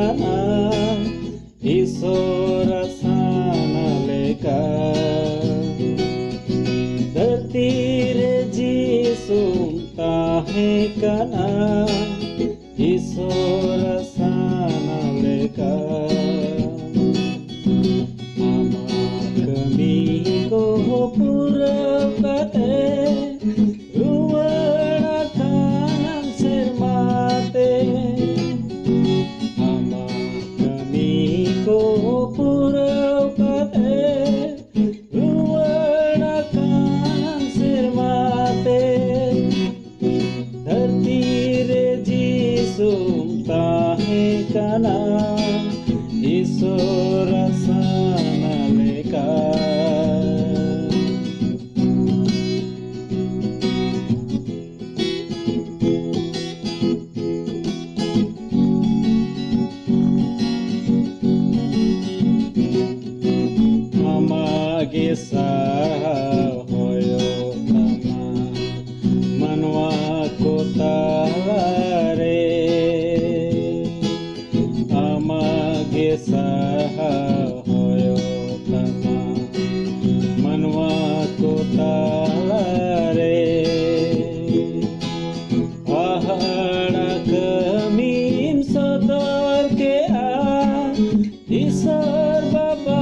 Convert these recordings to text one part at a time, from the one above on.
kana Isora sana leka Dhartire jisum tahe kana Isora sana leka Ama kami ko purapate Ruwana kanan sermate Ama kami ko purapate Ruwana kanan sermate Dhartire jisum tahe kana Isora sana leka Kisah hoyo tama manwa kotare ama kisah hoyo tama manwa kotare ahara kamim sodor ke a isar baba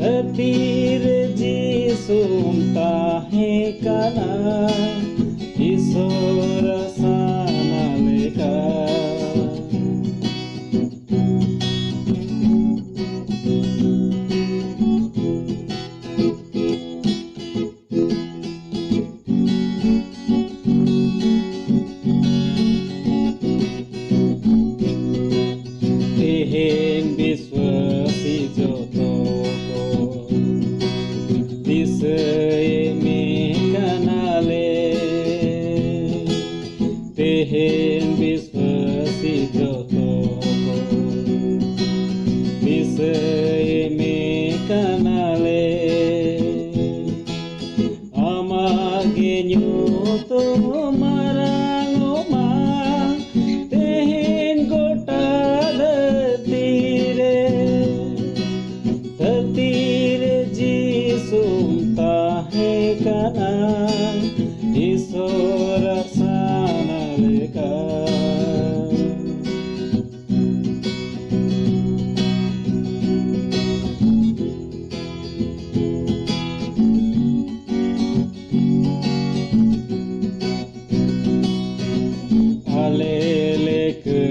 Dhartire jisum tahe kana Isora sana leka Tehen biswasi joto Tehen biswasi joto Bisai me kanale Amage nyuto marangoma Tehen gota dhartire Dhartire jisum tahe kana Isora sana leka Alele ke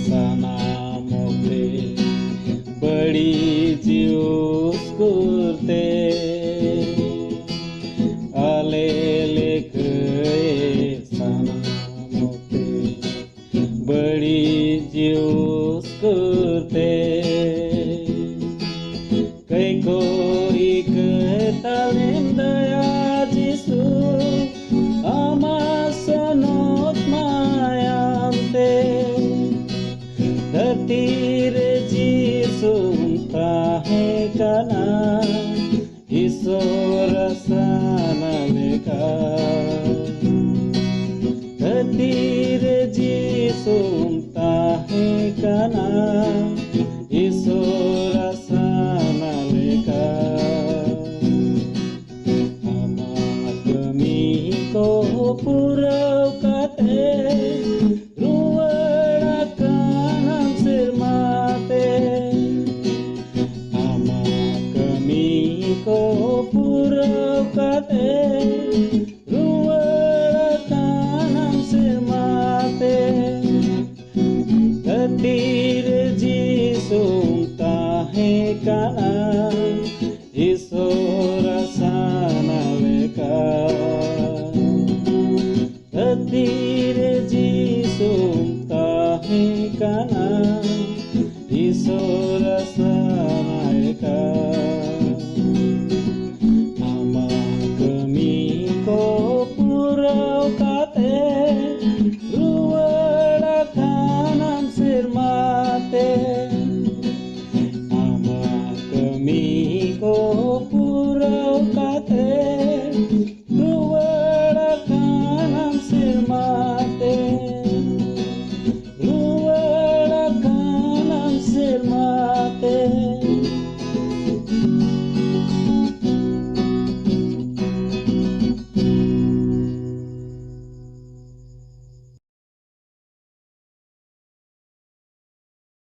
sana mote badi jius kurte Alele ke sana mote badi jius kurte Kai koi ketalem daya jisu ama sonot mayante Dhartire jisum tahe kana Isora sana leka Dhartire jisum tahe kana Isora sana leka Ama kami ko purapate Ruwana kanan sermate Ama kami ko purapate Ruwana kanan sermate Dhartire jisum tahe kana